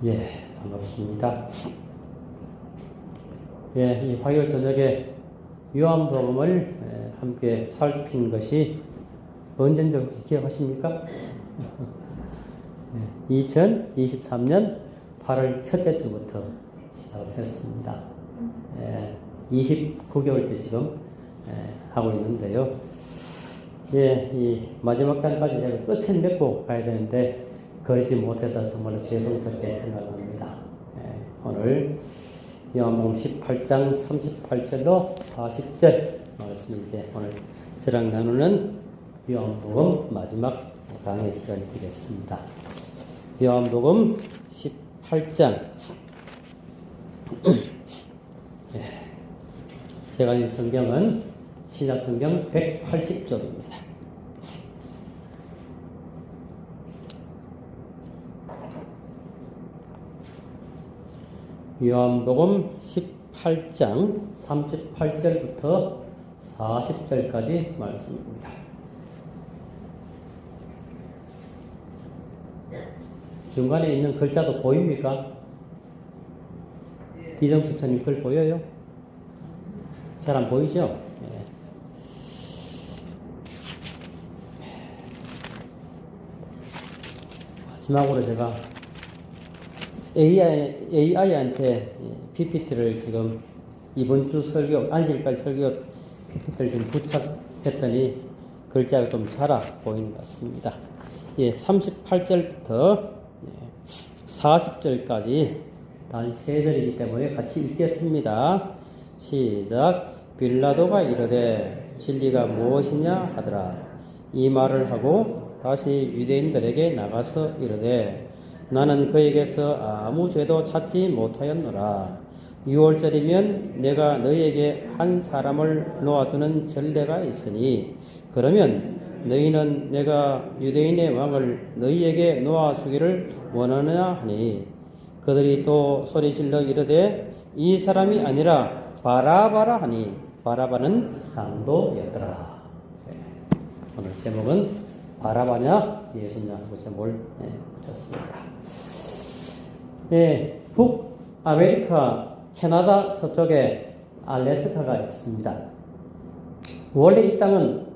예, 반갑습니다. 예, 이 화요일 저녁에 요한복음을 함께 살핀 것이 언제인지 혹시 기억하십니까? 2023년 8월 첫째 주부터 시작을 했습니다. 29개월째 지금 하고 있는데요. 예, 이 마지막 장까지 제가 끝을 맺고 가야 되는데 그러지 못해서 정말 죄송스럽게 생각합니다. 오늘 요한복음 18장 38절로 40절 말씀을 이제 오늘 저랑 나누는 요한복음 마지막 강의 시간이 되겠습니다. 요한복음 18장 제가 읽은 성경은 신약성경 180쪽입니다. 요한복음 18장 38절부터 40절까지 말씀입니다. 중간에 있는 글자도 보입니까? 이정숙 선생님 글 보여요? 잘 안 보이죠? 마지막으로 제가 AI한테 PPT를 지금 이번 주 설교, 안식일까지 설교 PPT를 지금 부착했더니 글자가 좀 자라 보이는 것 같습니다. 예, 38절부터 40절까지 단 3절이기 때문에 같이 읽겠습니다. 시작. 빌라도가 이르되 진리가 무엇이냐 하더라. 이 말을 하고 다시 유대인들에게 나가서 이르되 나는 그에게서 아무 죄도 찾지 못하였노라. 6월절이면 내가 너희에게 한 사람을 놓아주는 전례가 있으니 그러면 너희는 내가 유대인의 왕을 너희에게 놓아주기를 원하느냐 하니 그들이 또 소리질러 이르되 이 사람이 아니라 바라바라 하니 바라바는 강도였더라. 오늘 제목은 바라바냐 예수냐 하고 제목을 붙였습니다. 네, 북아메리카 캐나다 서쪽에 알래스카가 있습니다. 원래 이 땅은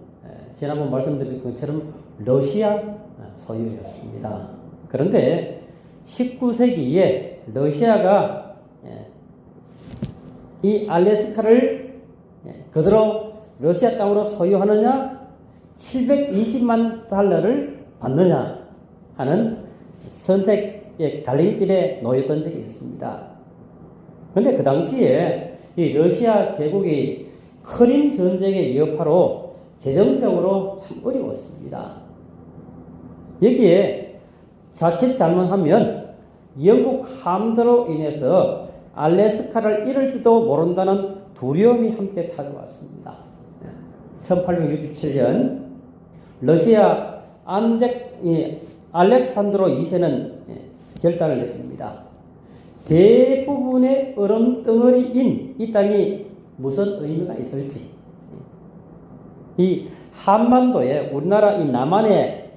지난번 말씀드린 것처럼 러시아 소유였습니다. 그런데 19세기에 러시아가 이 알래스카를 그대로 러시아 땅으로 소유하느냐 720만 달러를 받느냐 하는 선택의 갈림길에 놓였던 적이 있습니다. 그런데 그 당시에 이 러시아 제국이 크림 전쟁의 여파로 재정적으로 참 어려웠습니다. 여기에 자칫 잘못하면 영국 함대로 인해서 알래스카를 잃을지도 모른다는 두려움이 함께 찾아왔습니다. 1867년 러시아 알렉산드로 2세는 결단을 내립니다. 대부분의 얼음 덩어리인 이 땅이 무슨 의미가 있을지 이 한반도에 우리나라 이 남한에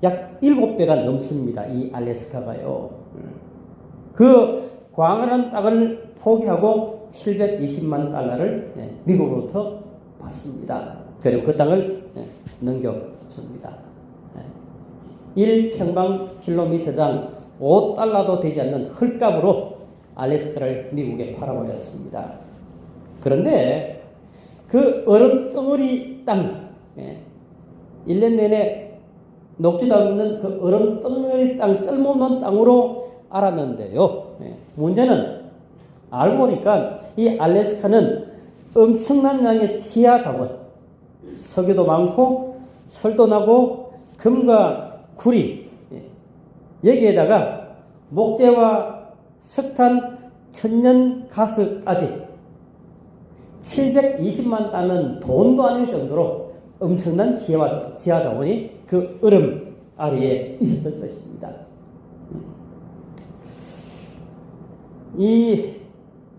약 7배가 넘습니다. 이 알래스카가요. 그 광활한 땅을 포기하고 720만 달러를 미국으로부터 받습니다. 그리고 그 땅을 넘겨줍니다. 1평방킬로미터당 5달러도 되지 않는 헐값으로 알래스카를 미국에 팔아버렸습니다. 그런데 그 얼음 덩어리 땅, 1년 내내 녹지도 않는 그 얼음 덩어리 땅, 쓸모없는 땅으로 알았는데요. 문제는 알고 보니까 이 알래스카는 엄청난 양의 지하 자원, 석유도 많고 철도 나고 금과 구리, 여기에다가 목재와 석탄, 천연 가스까지 720만 달러는 돈도 아닐 정도로 엄청난 지하 자원이 그 얼음 아래에 있었던 것입니다. 이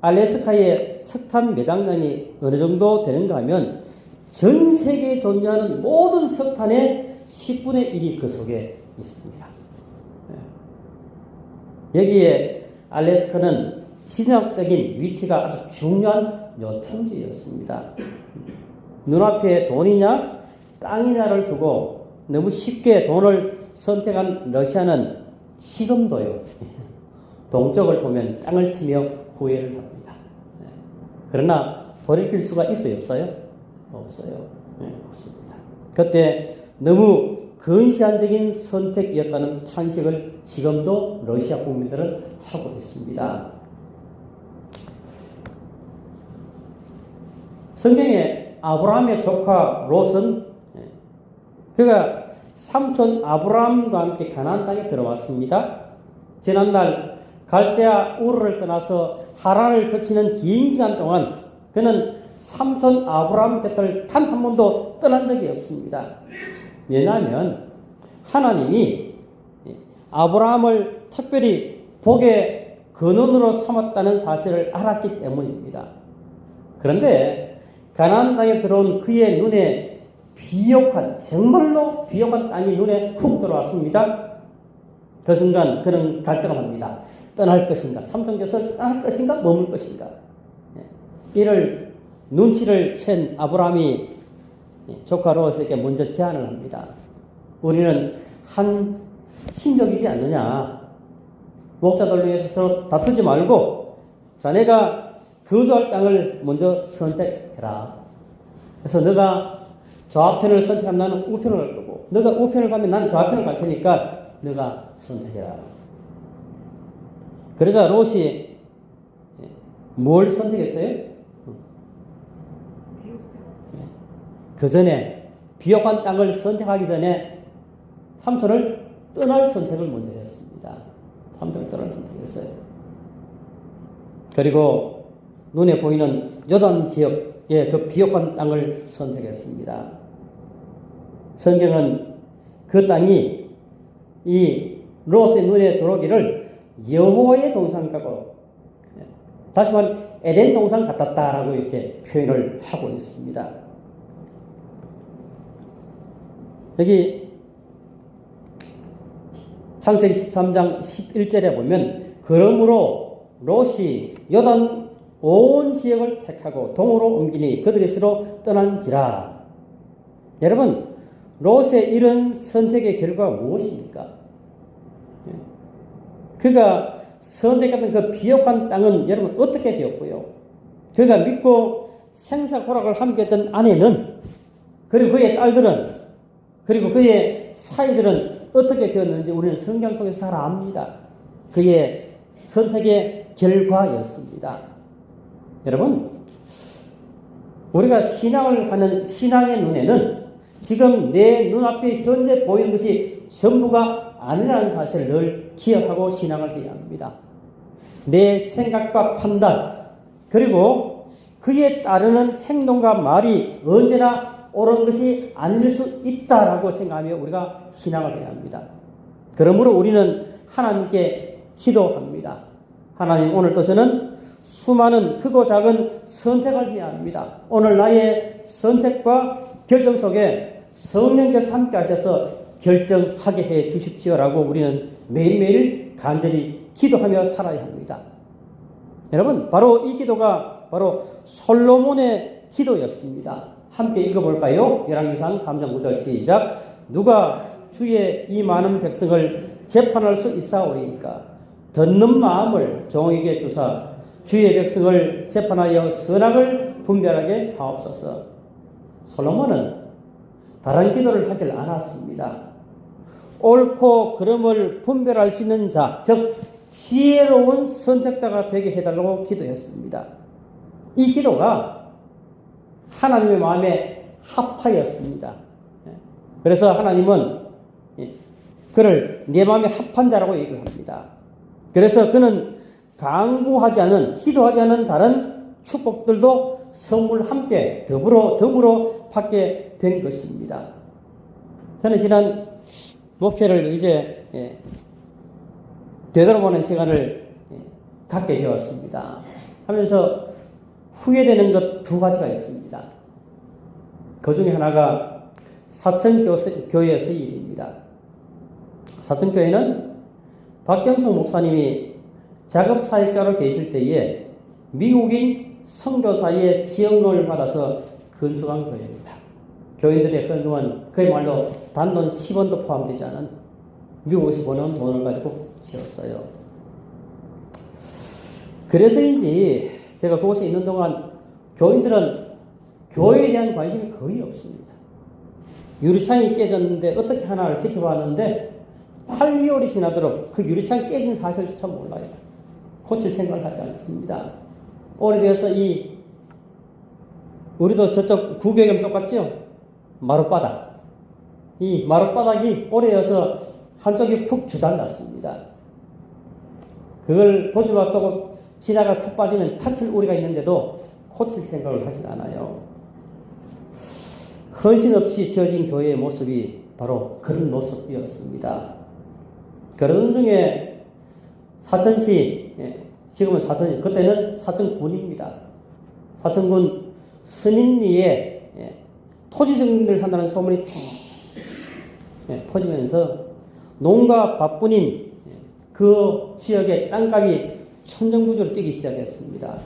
알래스카의 석탄 매장량이 어느 정도 되는가 하면 전 세계에 존재하는 모든 석탄의 10분의 1이 그 속에 있습니다. 여기에 알래스카는 지정학적인 위치가 아주 중요한 요충지였습니다. 눈앞에 돈이냐 땅이냐를 두고 너무 쉽게 돈을 선택한 러시아는 지금도요. 동쪽을 보면 땅을 치며 후회를 합니다. 그러나 돌이킬 수가 있어요? 없어요? 없어요. 없습니다. 그때 너무 근시안적인 선택이었다는 탄식을 지금도 러시아 국민들은 하고 있습니다. 성경에 아브라함의 조카 롯은 그가 삼촌 아브라함과 함께 가나안 땅에 들어왔습니다. 지난날 갈대아 우르를 떠나서 하란을 거치는 긴 기간 동안 그는 삼촌 아브라함 곁을 단 한 번도 떠난 적이 없습니다. 왜냐하면 하나님이 아브라함을 특별히 복의 근원으로 삼았다는 사실을 알았기 때문입니다. 그런데 가나안 땅에 들어온 그의 눈에 비옥한, 정말로 비옥한 땅이 눈에 훅 들어왔습니다. 그 순간 그는 갈등을 합니다. 떠날 것인가, 삼촌 곁을 떠날 것인가, 머물 것인가. 이를 눈치를 챈 아브라함이 조카 롯에게 먼저 제안을 합니다. 우리는 한 신족이지 않느냐. 목자들로 해서 서로 다투지 말고 자네가 거주할 땅을 먼저 선택해라. 그래서 너가 좌편을 선택하면 나는 우편을 갈 거고, 너가 우편을 가면 나는 좌편을 갈 테니까 너가 선택해라. 그러자 롯이 뭘 선택했어요? 그 전에 비옥한 땅을 선택하기 전에 삼촌을 떠날 선택을 먼저 했습니다. 삼촌을 떠날 선택했어요. 그리고 눈에 보이는 요단 지역의 그 비옥한 땅을 선택했습니다. 성경은 그 땅이 이 롯의 눈에 들어오기를 여호와의 동산가고, 다시 말하면 에덴 동산 같았다라고 이렇게 표현을 하고 있습니다. 여기 창세기 13장 11절에 보면 그러므로 롯이 요단 온 지역을 택하고 동으로 옮기니 그들의 시로 떠난지라. 여러분, 롯의 이런 선택의 결과가 무엇입니까? 그가 선택했던 그 비옥한 땅은 여러분 어떻게 되었고요? 그가 믿고 생사고락을 함께했던 아내는, 그리고 그의 딸들은, 그리고 그의 사이들은 어떻게 되었는지 우리는 성경 통해서 잘 압니다. 그의 선택의 결과였습니다. 여러분, 우리가 신앙을 하는 신앙의 눈에는 지금 내 눈앞에 현재 보이는 것이 전부가 아니라는 사실을 늘 기억하고 신앙을 해야 합니다. 내 생각과 판단, 그리고 그에 따르는 행동과 말이 언제나 옳은 것이 아닐 수 있다라고 생각하며 우리가 신앙을 해야 합니다. 그러므로 우리는 하나님께 기도합니다. 하나님, 오늘도 저는 수많은 크고 작은 선택을 해야 합니다. 오늘 나의 선택과 결정 속에 성령께서 함께 하셔서 결정하게 해 주십시오라고 우리는 매일매일 간절히 기도하며 살아야 합니다. 여러분, 바로 이 기도가 바로 솔로몬의 기도였습니다. 함께 읽어볼까요? 열왕기상 3장 9절 시작. 누가 주의 이 많은 백성을 재판할 수 있사오리이까? 듣는 마음을 종에게 주사 주의 백성을 재판하여 선악을 분별하게 하옵소서. 솔로몬은 다른 기도를 하지 않았습니다. 옳고 그름을 분별할 수 있는 자, 즉 지혜로운 선택자가 되게 해달라고 기도했습니다. 이 기도가 하나님의 마음에 합하였습니다. 그래서 하나님은 그를 내 마음에 합한 자라고 얘기를 합니다. 그래서 그는 강구하지 않은, 기도하지 않은 다른 축복들도 선물 함께 더불어 받게 된 것입니다. 저는 지난 목회를 이제 되돌아보는 시간을 갖게 되었습니다. 하면서 후회되는 것 두 가지가 있습니다. 그 중에 하나가 사천교회에서의 일입니다. 사천교회는 박경성 목사님이 작업사역자로 계실 때에 미국인 선교사의 지원금을 받아서 건축한 교회입니다. 교인들의 헌금은 그야말로 단돈 10원도 포함되지 않은 미국에서 보낸 돈을 가지고 지었어요. 그래서인지 제가 그곳에 있는 동안 교인들은 교회에 대한 관심이 거의 없습니다. 유리창이 깨졌는데 어떻게 하나를 지켜봤는데 8, 2월이 지나도록 그 유리창 깨진 사실조차 몰라요. 고칠 생각을 하지 않습니다. 오래되어서 우리도 저쪽 구경하면 똑같죠? 마룻바닥. 이 마룻바닥이 오래되어서 한쪽이 푹 주저앉았습니다. 그걸 보지 못하고 지나가 푹 빠지는 팥을 우리가 있는데도 고칠 생각을 하지 않아요. 헌신 없이 지어진 교회의 모습이 바로 그런 모습이었습니다. 그런 중에 사천시, 지금은 사천시, 그때는 사천군입니다. 사천군 선인리에 토지 정리를 한다는 소문이 쭉 퍼지면서 농가 바쁜인 그 지역의 땅값이 천정부지로 뛰기 시작했습니다.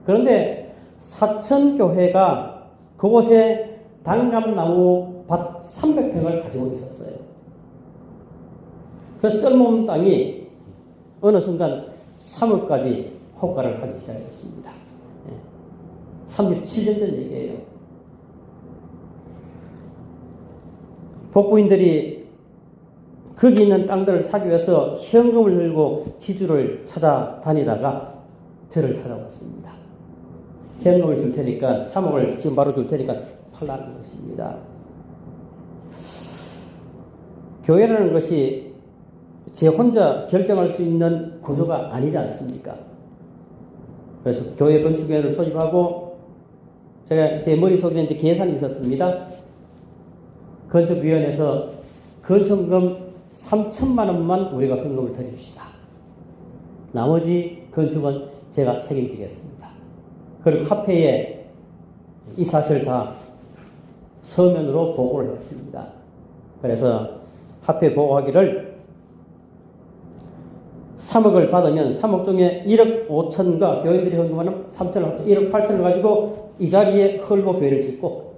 그런데 사천교회가 그곳에 단감나무 밭 300평을 가지고 있었어요. 그 썰모없는 땅이 어느 순간 3억까지 호가를 하기 시작했습니다. 37년 전 얘기예요. 복부인들이 거기 있는 땅들을 사기 위해서 현금을 들고 지주를 찾아다니다가 저를 찾아왔습니다. 현금을 줄 테니까 3억을 지금 바로 줄 테니까 팔라는 것입니다. 교회라는 것이 제 혼자 결정할 수 있는 구조가 아니지 않습니까? 그래서 교회 건축위원회를 소집하고 제가 제 머릿속에 이제 계산이 있었습니다. 건축위원회에서 건축금 3천만 원만 우리가 헌금을 드립시다. 나머지 건축은 제가 책임지겠습니다. 그리고 화폐에 이 사실을 다 서면으로 보고를 했습니다. 그래서 화폐 보고하기를 3억을 받으면 3억 중에 1억 5천과 교인들이 헌금하는 3천을 1억 8천을 가지고 이 자리에 헐고 교회를 짓고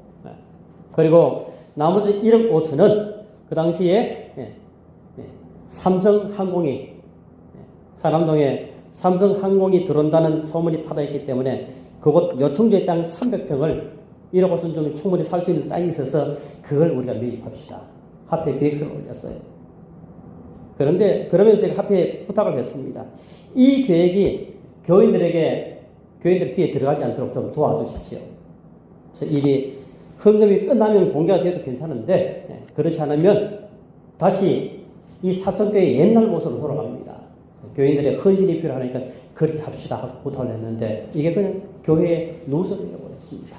그리고 나머지 1억 5천은 그 당시에 삼성항공이 사남동에 삼성항공이 들어온다는 소문이 파다했기 때문에 그곳 요청지의 땅 300평을 1억 5천 정도 충분히 살 수 있는 땅이 있어서 그걸 우리가 매입합시다. 화폐 계획서를 올렸어요. 그런데 그러면서 제가 화폐에 부탁을 했습니다. 이 계획이 교인들 귀에 들어가지 않도록 좀 도와주십시오. 그래서 일이 헌금이 끝나면 공개가 돼도 괜찮은데 그렇지 않으면 다시 이 사천교회 옛날 모습으로 돌아갑니다. 교인들의 헌신이 필요하니까 그렇게 합시다 하고 부탁을 했는데 이게 그냥 교회의 노선이 되어버렸습니다.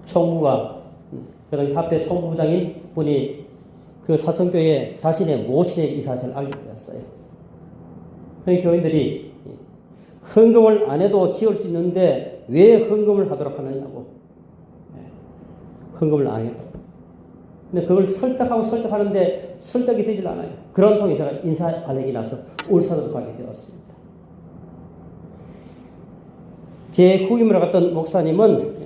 총무가 그 당시 합회 총무부장인 분이 그 사천교회 자신의 모신에게 이 사실을 알려드렸어요. 그러니까 교인들이 헌금을 안 해도 지을 수 있는데 왜 헌금을 하도록 하느냐고. 헌금을 안 했다고. 근데 그걸 설득하는데 설득이 되질 않아요. 그런 통에 제가 인사 발령이 나서 울산으로 가게 되었습니다. 제 후임으로 갔던 목사님은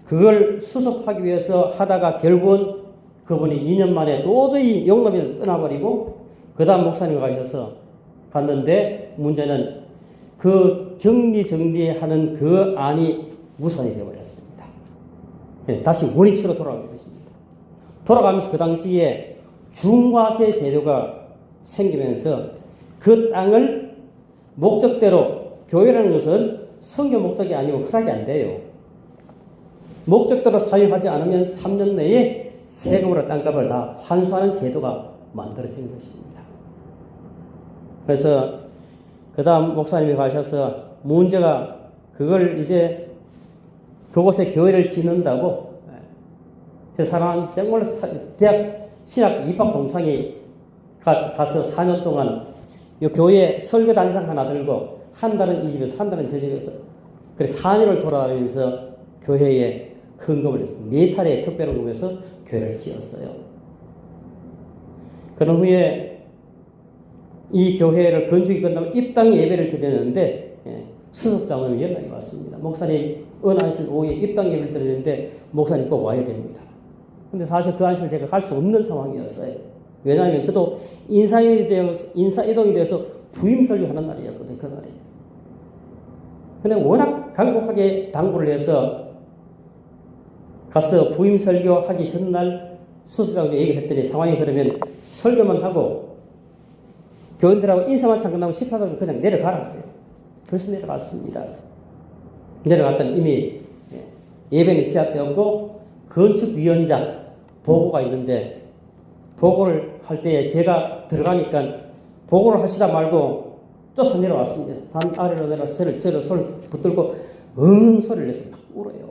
그걸 수습하기 위해서 하다가 결국은 그분이 2년 만에 도저히 용납이 떠나버리고 그 다음 목사님 가셔서 갔는데 문제는 그 정리하는 그 안이 무산이 되어버렸습니다. 다시 원위치로 돌아가게 됐습니다. 돌아가면서 그 당시에 중과세 제도가 생기면서 그 땅을 목적대로 교회라는 것은 선교 목적이 아니고 허락이 안 돼요. 목적대로 사용하지 않으면 3년 내에 세금으로 땅값을 다 환수하는 제도가 만들어진 것입니다. 그래서 그 다음 목사님이 가셔서 문제가 그걸 이제 그곳에 교회를 짓는다고 제 사람 정말 대학 신학 입학 동창이 가서 4년 동안 이 교회 설교 단상 하나 들고 한 달은 이 집에서 한 달은 저 집에서 그래서 4년을 돌아다니면서 교회에 헌금을 4차례 특별헌금해서 교회를 지었어요. 그런 후에 이 교회를 건축이 끝나면 입당 예배를 드렸는데 수석장로님 연락이 왔습니다. 목사님 어느 안실 오후에 입당 예배를 드렸는데 목사님 꼭 와야 됩니다. 근데 사실 그 안실 제가 갈 수 없는 상황이었어요. 왜냐하면 저도 인사이동이 되어서 부임 설교하는 날이었거든요. 그날이. 근데 워낙 간곡하게 당부를 해서 가서 부임 설교하기 전날 수석장로 얘기를 했더니 상황이 그러면 설교만 하고 교인들하고 인사만 잠깐 나면 식사하면 그냥 내려가라 그래요. 그래서 내려갔습니다. 내려갔더니 이미 예배는 시작되었고 건축위원장 보고가 있는데 보고를 할 때에 제가 들어가니까 보고를 하시다 말고 쫓아 내려왔습니다. 단 아래로 내려서 저를 손을 붙들고 소리를 내서 막 울어요.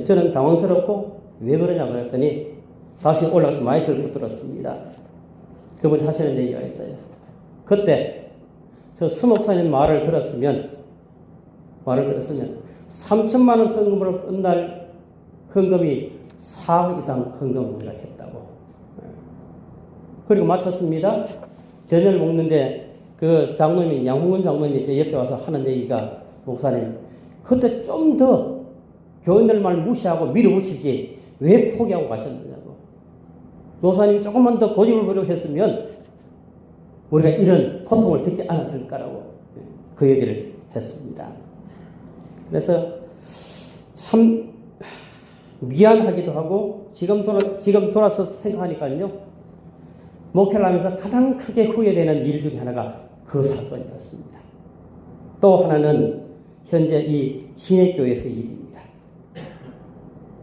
저는 당황스럽고 왜 그러냐고 했더니 다시 올라가서 마이크를 붙들었습니다. 그분이 하시는 얘기가 있어요. 그때 저 수목사님 말을 들었으면 3천만 원 헌금으로 끝날 헌금이 4억 이상 헌금을 했다고. 그리고 마쳤습니다. 저녁을 먹는데 그 장로님이 양홍근 장로님이 제 옆에 와서 하는 얘기가 목사님 그때 좀 더 교인들 말 무시하고 밀어붙이지 왜 포기하고 가셨느냐고. 목사님이 조금만 더 고집을 부리고 했으면 우리가 이런 고통을 듣지 않았을 거라고 그 얘기를 했습니다. 그래서 참 미안하기도 하고 지금 돌아서 생각하니까요. 목회를 하면서 가장 크게 후회되는 일 중에 하나가 그 사건이었습니다. 또 하나는 현재 이 진해교회에서의 일입니다.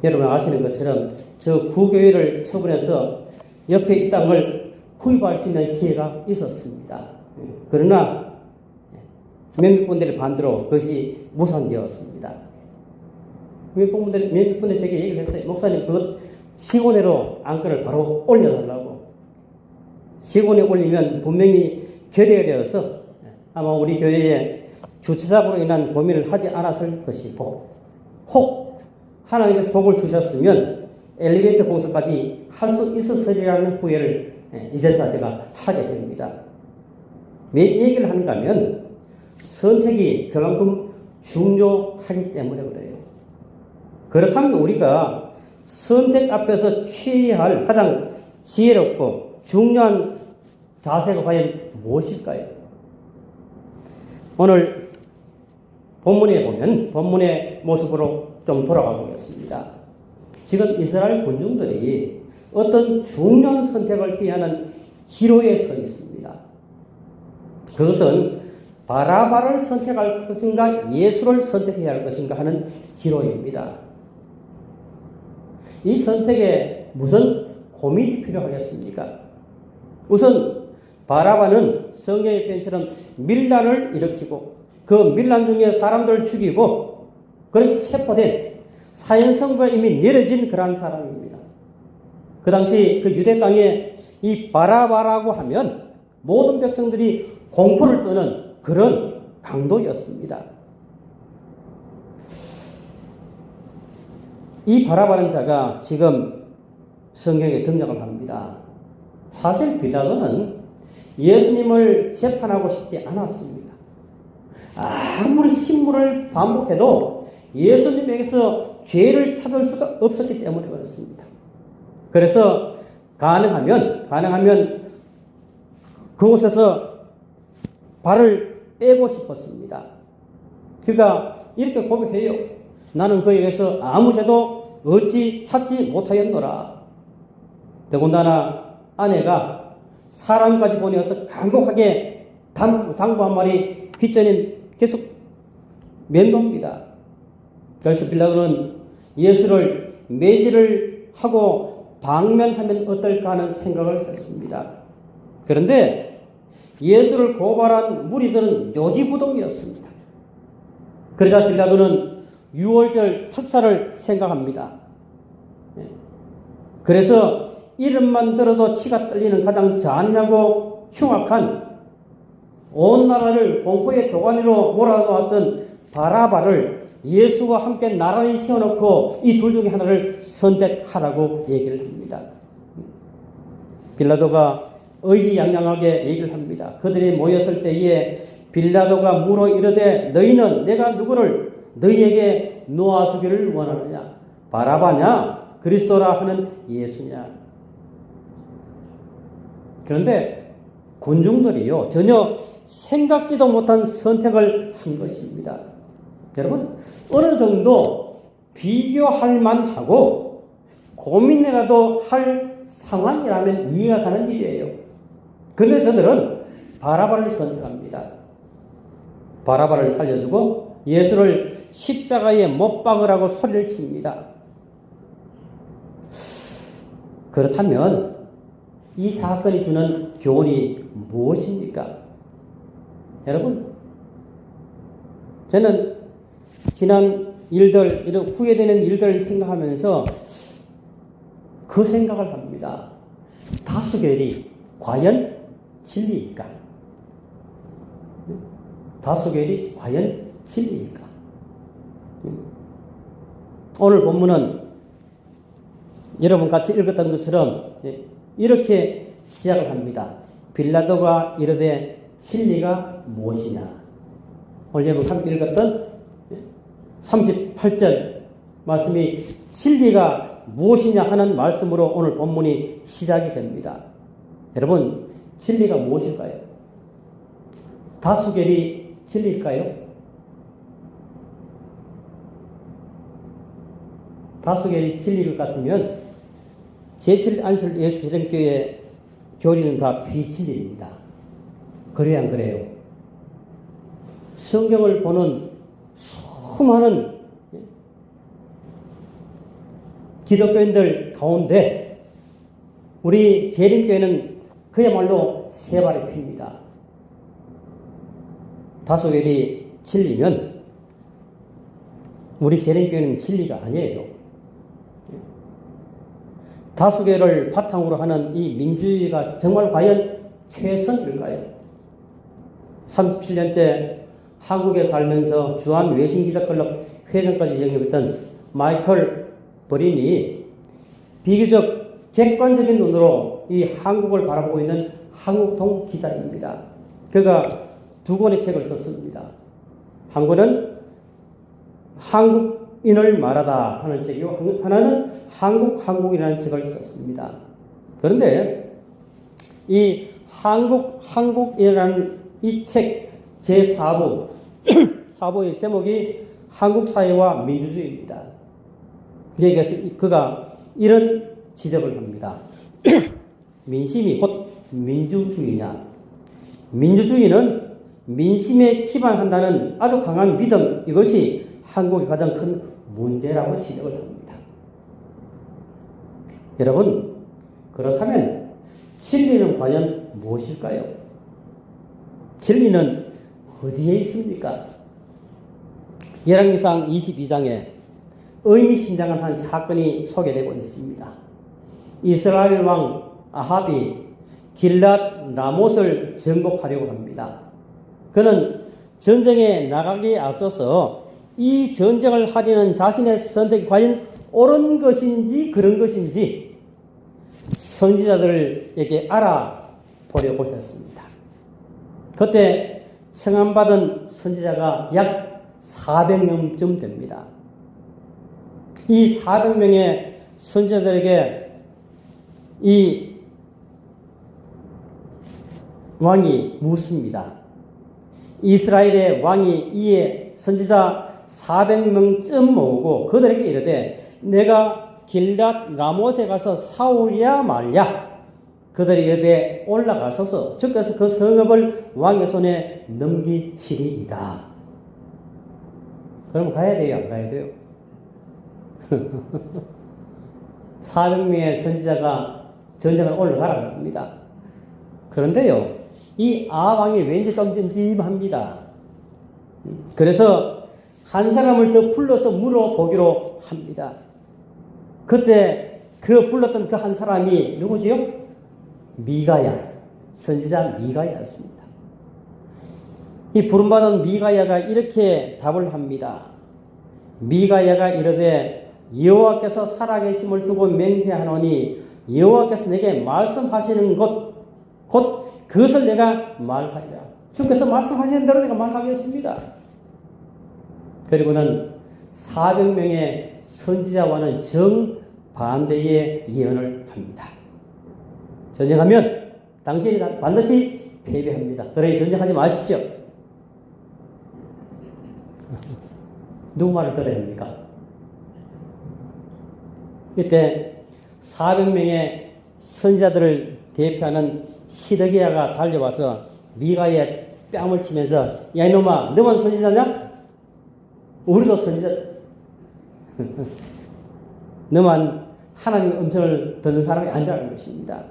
여러분 아시는 것처럼 저 구교회를 처분해서 옆에 이 땅을 구입할 수 있는 기회가 있었습니다. 그러나 몇몇 분들의 반대로 그것이 무산되었습니다. 몇몇 분들이 제게 얘기를 했어요. 목사님 그것 시골내로 안건을 바로 올려달라고. 시골에 올리면 분명히 결의가 되어서 아마 우리 교회에 주차장으로 인한 고민을 하지 않았을 것이고 혹 하나님께서 복을 주셨으면 엘리베이터 공사까지 할 수 있었으리라는 후회를 이제서 제가 하게 됩니다. 왜 이 얘기를 하는가 하면 선택이 그만큼 중요하기 때문에 그래요. 그렇다면 우리가 선택 앞에서 취해야 할 가장 지혜롭고 중요한 자세가 과연 무엇일까요? 오늘 본문에 보면 본문의 모습으로 좀 돌아가 보겠습니다. 지금 이스라엘 군중들이 어떤 중요한 선택을 해야 하는 기로에 서 있습니다. 그것은 바라바를 선택할 것인가 예수를 선택해야 할 것인가 하는 기로입니다. 이 선택에 무슨 고민이 필요하겠습니까? 우선 바라바는 성경의 표현처럼 밀란을 일으키고 그 밀란 중에 사람들을 죽이고 그래서 체포된 사형선고가 이미 내려진 그러한 사람입니다. 그 당시 그 유대 땅에 이 바라바라고 하면 모든 백성들이 공포를 떠는 그런 강도였습니다. 이 바라바는 자가 지금 성경에 등장을 합니다. 사실 빌라도는 예수님을 재판하고 싶지 않았습니다. 아무리 신문을 반복해도 예수님에게서 죄를 찾을 수가 없었기 때문에 그렇습니다. 그래서 가능하면 그곳에서 발을 빼고 싶었습니다. 그가 이렇게 고백해요. 나는 그에게서 아무 죄도 얻지 찾지 못하였노라. 더군다나 아내가 사람까지 보내어서 간곡하게 당부한 말이 뒷전에 계속 맴돕니다. 그래서 빌라도는 예수를 매질을 하고 방면하면 어떨까 하는 생각을 했습니다. 그런데 예수를 고발한 무리들은 요지부동이었습니다. 그러자 빌라도는 6월절 특사를 생각합니다. 그래서 이름만 들어도 치가 떨리는 가장 잔인하고 흉악한 온 나라를 공포의 도가니로 몰아놓았던 바라바를 예수와 함께 나란히 세워놓고 이 둘 중에 하나를 선택하라고 얘기를 합니다. 빌라도가 의기양양하게 얘기를 합니다. 그들이 모였을 때에 빌라도가 물어 이르되 너희는 내가 누구를 너희에게 놓아주기를 원하느냐? 바라바냐? 그리스도라 하는 예수냐? 그런데 군중들이요 전혀 생각지도 못한 선택을 한 것입니다. 여러분 어느 정도 비교할 만하고 고민이라도 할 상황이라면 이해가 가는 일이에요. 그런데 저들은 바라바를 선택합니다. 바라바를 살려주고 예수를 십자가에 못 박으라고 소리를 칩니다. 그렇다면 이 사건이 주는 교훈이 무엇입니까? 여러분, 저는 지난 일들, 이런 후회되는 일들을 생각하면서 그 생각을 합니다. 다수결이 과연 진리일까? 다수결이 과연 진리일까? 오늘 본문은 여러분 같이 읽었던 것처럼 이렇게 시작을 합니다. 빌라도가 이르되 진리가 무엇이냐? 오늘 여러분 함께 읽었던 38절 말씀이 진리가 무엇이냐 하는 말씀으로 오늘 본문이 시작이 됩니다. 여러분, 진리가 무엇일까요? 다수결이 진리일까요? 다수결이 진리일 것 같으면 제7안실 예수실행교회 교리는 다 비진리입니다. 그래야 안 그래요? 성경을 보는 수많은 기독교인들 가운데 우리 재림교회는 그야말로 세 발의 피입니다. 다수결이 진리면 우리 재림교회는 진리가 아니에요. 다수결을 바탕으로 하는 이 민주주의가 정말 과연 최선일까요? 37년째 한국에 살면서 주한 외신기자클럽 회장까지 영입했던 마이클 버린이 비교적 객관적인 눈으로 이 한국을 바라보고 있는 한국통 기자입니다. 그가 두 권의 책을 썼습니다. 한 권은 한국인을 말하다 하는 책이고 하나는 한국이라는 책을 썼습니다. 그런데 이 한국이라는 이 책 제4부 사부의 제목이 한국 사회와 민주주의입니다. 여기서 그가 이런 지적을 합니다. 민심이 곧 민주주의냐? 민주주의는 민심에 기반한다는 아주 강한 믿음, 이것이 한국의 가장 큰 문제라고 지적을 합니다. 여러분, 그렇다면 진리는 과연 무엇일까요? 진리는 어디에 있습니까? 열왕기상 22장에 의미심장한 한 사건이 소개되고 있습니다. 이스라엘 왕 아합이 길랏 라못을 정복하려고 합니다. 그는 전쟁에 나가기에 앞서서 이 전쟁을 하려는 자신의 선택이 과연 옳은 것인지 그런 것인지 선지자들에게 알아보려고 했습니다. 그때 청함받은 선지자가 약 400명쯤 됩니다. 이 400명의 선지자들에게 이 왕이 묻습니다. 이스라엘의 왕이 이에 선지자 400명쯤 모으고 그들에게 이르되 내가 길랏 라못에 가서 싸우랴 말랴. 그들이 이르되 올라가소서 주께서 그 성읍을 왕의 손에 넘기시리이다. 그럼 가야 돼요? 안 가야 돼요? 400명의 선지자가 전쟁을 올라가라고 합니다. 그런데요, 이 아왕이 왠지 좀 찜찜합니다. 그래서 한 사람을 더 불러서 물어보기로 합니다. 그때 그 불렀던 그 한 사람이 누구지요? 미가야, 선지자 미가야였습니다. 이 부름받은 미가야가 이렇게 답을 합니다. 미가야가 이르되 여호와께서 살아계심을 두고 맹세하노니 여호와께서 내게 말씀하시는 것 곧 그것을 내가 말하리라. 주께서 말씀하시는 대로 내가 말하겠습니다. 그리고는 400명의 선지자와는 정반대의 예언을 합니다. 전쟁하면 당신이 반드시 패배합니다. 그러니 전쟁하지 마십시오. 누구 말을 들어야 합니까? 이때 400명의 선지자들을 대표하는 시드기야가 달려와서 미가의 뺨을 치면서 야 이놈아 너만 선지자냐? 우리도 선지자. 너만 하나님의 음성을 듣는 사람이 아니라는 것입니다.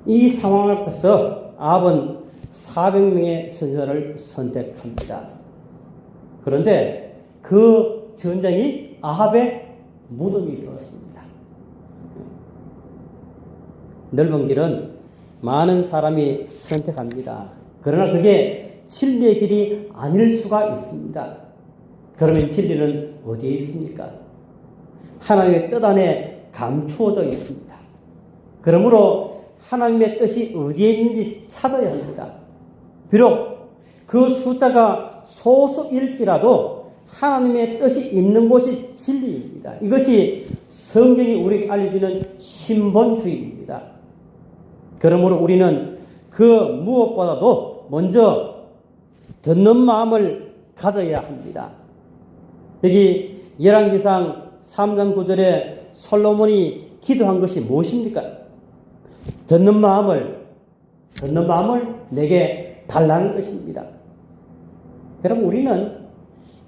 이 상황 앞에서 아합은 400명의 선지자를 선택합니다. 그런데 그 전쟁이 아합의 무덤이 되었습니다. 넓은 길은 많은 사람이 선택합니다. 그러나 그게 진리의 길이 아닐 수가 있습니다. 그러면 진리는 어디에 있습니까? 하나님의 뜻 안에 감추어져 있습니다. 그러므로 하나님의 뜻이 어디에 있는지 찾아야 합니다. 비록 그 숫자가 소수일지라도 하나님의 뜻이 있는 곳이 진리입니다. 이것이 성경이 우리에게 알려주는 신본주의입니다. 그러므로 우리는 그 무엇보다도 먼저 듣는 마음을 가져야 합니다. 여기 열왕기상 3장 9절에 솔로몬이 기도한 것이 무엇입니까? 듣는 마음을 내게 달라는 것입니다. 여러분 우리는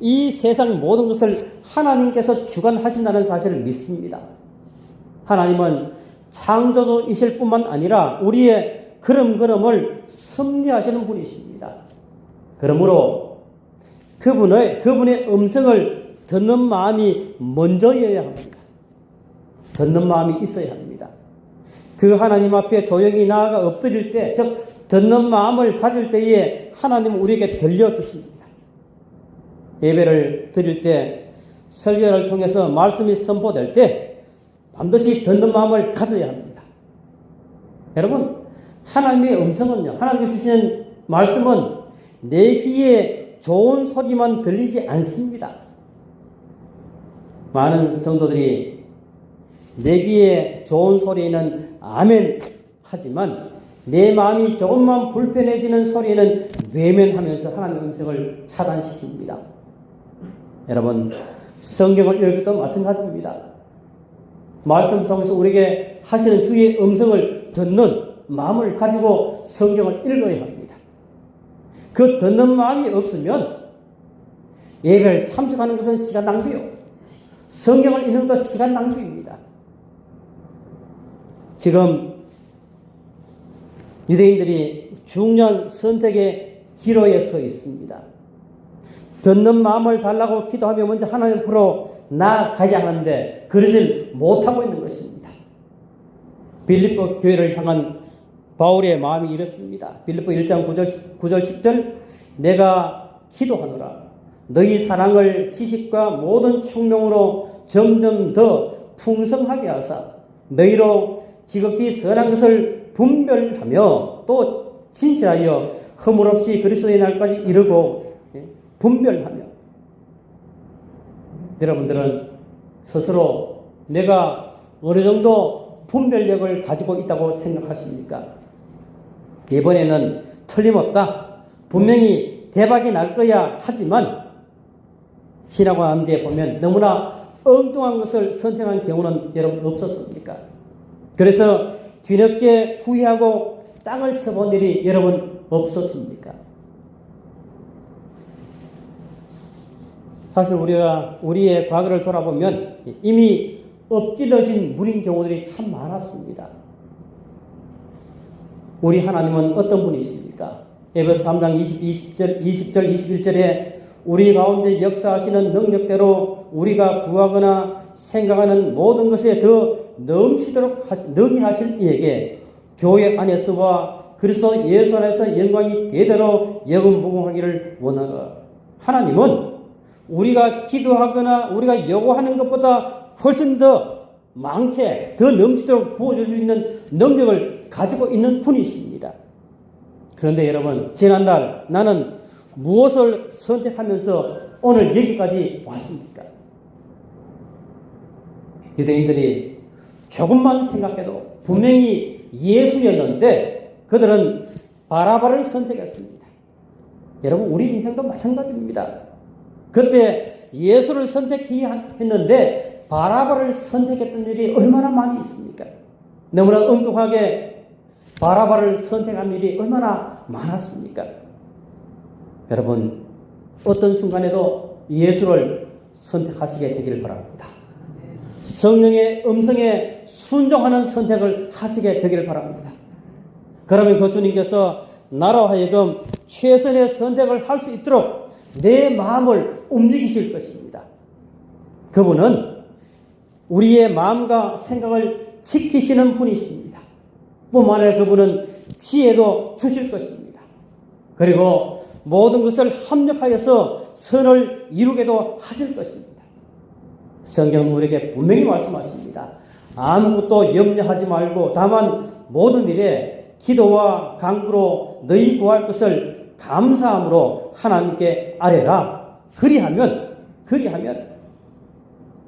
이 세상 모든 것을 하나님께서 주관하신다는 사실을 믿습니다. 하나님은 창조주이실 뿐만 아니라 우리의 걸음걸음을 섭리하시는 분이십니다. 그러므로 그분의 음성을 듣는 마음이 먼저여야 합니다. 듣는 마음이 있어야 합니다. 그 하나님 앞에 조용히 나아가 엎드릴 때, 즉 듣는 마음을 가질 때에 하나님은 우리에게 들려주십니다. 예배를 드릴 때, 설교를 통해서 말씀이 선포될 때 반드시 듣는 마음을 가져야 합니다. 여러분, 하나님의 음성은요, 하나님께 주시는 말씀은 내 귀에 좋은 소리만 들리지 않습니다. 많은 성도들이 내 귀에 좋은 소리는 아멘 하지만 내 마음이 조금만 불편해지는 소리에는 외면하면서 하나님의 음성을 차단시킵니다. 여러분, 성경을 읽을 때도 마찬가지입니다. 말씀 통해서 우리에게 하시는 주의 음성을 듣는 마음을 가지고 성경을 읽어야 합니다. 그 듣는 마음이 없으면 예배를 참석하는 것은 시간 낭비요. 성경을 읽는 것도 시간 낭비입니다. 지금 유대인들이 중요한 선택의 기로에 서 있습니다. 듣는 마음을 달라고 기도하며 먼저 하나님 앞으로 나아가야 하는데 그러질 못하고 있는 것입니다. 빌립보 교회를 향한 바울의 마음이 이렇습니다. 빌립보 1장 9절 10절 내가 기도하노라 너희 사랑을 지식과 모든 총명으로 점점 더 풍성하게 하사 너희로 지극히 선한 것을 분별하며 또 진실하여 허물 없이 그리스도의 날까지 이르고 분별하며. 여러분들은 스스로 내가 어느 정도 분별력을 가지고 있다고 생각하십니까? 이번에는 틀림없다. 분명히 대박이 날 거야 하지만 신하고 한 데 보면 너무나 엉뚱한 것을 선택한 경우는 여러분 없었습니까? 그래서 뒤늦게 후회하고 땅을 쳐본 일이 여러분 없었습니까? 사실 우리가 우리의 과거를 돌아보면 이미 엎질러진 물인 경우들이 참 많았습니다. 우리 하나님은 어떤 분이십니까? 에베소 3장 20절 21절에 우리 가운데 역사하시는 능력대로 우리가 구하거나 생각하는 모든 것에 더 넘치도록 능히 하실 이에게 교회 안에서와 그리스도 예수 안에서 영광이 대대로 영원무궁하기를 원하노라. 하나님은 우리가 기도하거나 우리가 요구하는 것보다 훨씬 더 많게 더 넘치도록 부어줄 수 있는 능력을 가지고 있는 분이십니다. 그런데 여러분, 지난날 나는 무엇을 선택하면서 오늘 여기까지 왔습니까? 유대인들이 조금만 생각해도 분명히 예수였는데 그들은 바라바를 선택했습니다. 여러분, 우리 인생도 마찬가지입니다. 그때 예수를 선택했는데 바라바를 선택했던 일이 얼마나 많이 있습니까? 너무나 엉뚱하게 바라바를 선택한 일이 얼마나 많았습니까? 여러분, 어떤 순간에도 예수를 선택하시게 되기를 바랍니다. 성령의 음성에 순종하는 선택을 하시게 되기를 바랍니다. 그러면 그 주님께서 나로 하여금 최선의 선택을 할 수 있도록 내 마음을 움직이실 것입니다. 그분은 우리의 마음과 생각을 지키시는 분이십니다. 뿐만 아니라 그분은 지혜도 주실 것입니다. 그리고 모든 것을 합력하여서 선을 이루게도 하실 것입니다. 성경은 우리에게 분명히 말씀하십니다. 아무것도 염려하지 말고 다만 모든 일에 기도와 간구로 너희 구할 것을 감사함으로 하나님께 아뢰라. 그리하면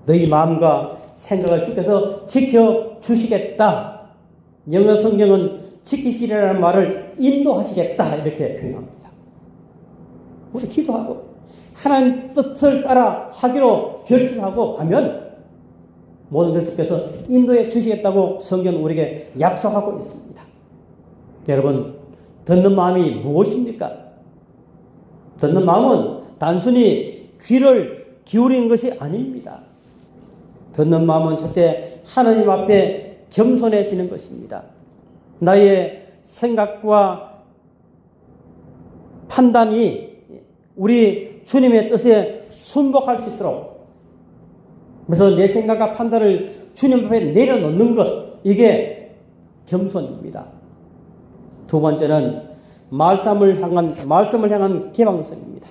너희 마음과 생각을 주께서 지켜주시겠다. 영어 성경은 지키시리라는 말을 인도하시겠다 이렇게 표현합니다. 우리 기도하고 하나님 뜻을 따라 하기로 결심하고 하면 모든 것을 주께서 인도해 주시겠다고 성경은 우리에게 약속하고 있습니다. 여러분, 듣는 마음이 무엇입니까? 듣는 마음은 단순히 귀를 기울이는 것이 아닙니다. 듣는 마음은 첫째 하나님 앞에 겸손해지는 것입니다. 나의 생각과 판단이 우리 주님의 뜻에 순복할 수 있도록, 그래서 내 생각과 판단을 주님 앞에 내려놓는 것, 이게 겸손입니다. 두 번째는 말씀을 향한 개방성입니다.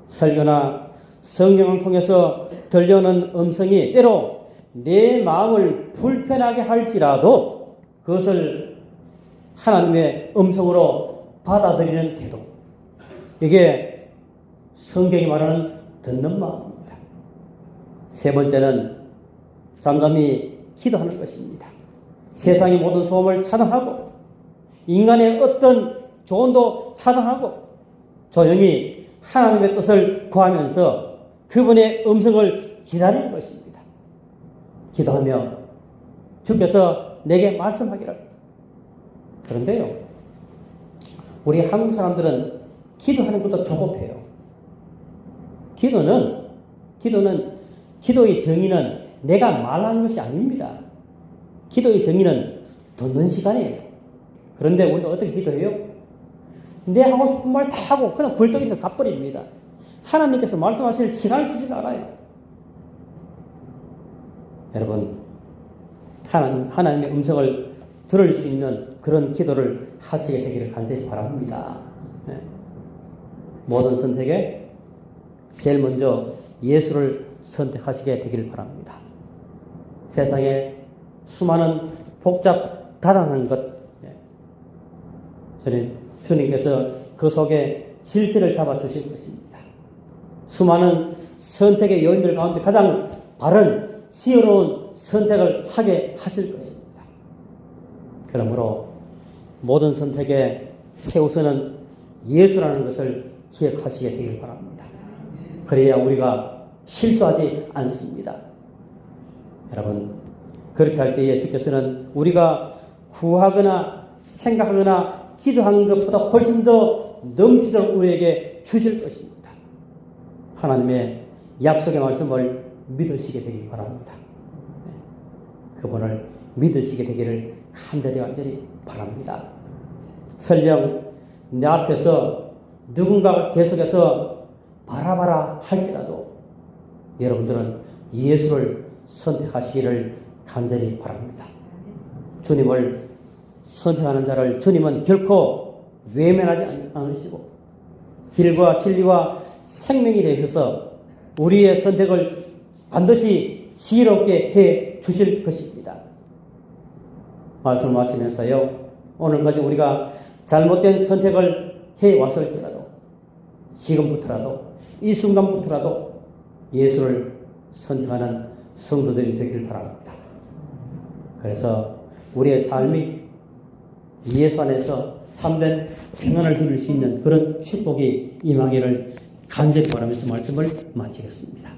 설교나 성경을 통해서 들려오는 음성이 때로 내 마음을 불편하게 할지라도 그것을 하나님의 음성으로 받아들이는 태도, 이게 성경이 말하는 듣는 마음입니다. 세 번째는 잠잠히 기도하는 것입니다. 세상의 모든 소음을 차단하고 인간의 어떤 조언도 차단하고 조용히 하나님의 뜻을 구하면서 그분의 음성을 기다리는 것입니다. 기도하며 주께서 내게 말씀하기를. 그런데요, 우리 한국 사람들은 기도하는 것도 조급해요. 기도의 정의는 내가 말하는 것이 아닙니다. 기도의 정의는 듣는 시간이에요. 그런데 우리가 어떻게 기도해요? 내 하고 싶은 말 다 하고 그냥 벌떡이서 가버립니다. 하나님께서 말씀하실 시간을 주시지 않아요. 여러분, 하나님의 음성을 들을 수 있는 그런 기도를 하시게 되기를 간절히 바랍니다. 네. 모든 선택에 제일 먼저 예수를 선택하시게 되기를 바랍니다. 세상에 수많은 복잡 다단한 것, 주님께서 그 속에 질서를 잡아주실 것입니다. 수많은 선택의 요인들 가운데 가장 바른 지혜로운 선택을 하게 하실 것입니다. 그러므로 모든 선택의 최우선은 예수라는 것을 기억하시게 되길 바랍니다. 그래야 우리가 실수하지 않습니다. 여러분, 그렇게 할 때에 주께서는 우리가 구하거나 생각하거나 기도하는 것보다 훨씬 더 넘치도록 우리에게 주실 것입니다. 하나님의 약속의 말씀을 믿으시게 되길 바랍니다. 그분을 믿으시게 되기를 간절히 바랍니다. 설령 내 앞에서 누군가가 계속해서 바라바라 할지라도 여러분들은 예수를 선택하시기를 간절히 바랍니다. 주님을 선택하는 자를 주님은 결코 외면하지 않으시고 길과 진리와 생명이 되셔서 우리의 선택을 반드시 지혜롭게 해 주실 것입니다. 말씀을 마치면서요. 오늘까지 우리가 잘못된 선택을 해왔을지라도 지금부터라도 이 순간부터라도 예수를 선택하는 성도들이 되길 바랍니다. 그래서 우리의 삶이 예수 안에서 참된 평안을 누릴 수 있는 그런 축복이 임하기를 간절히 바라면서 말씀을 마치겠습니다.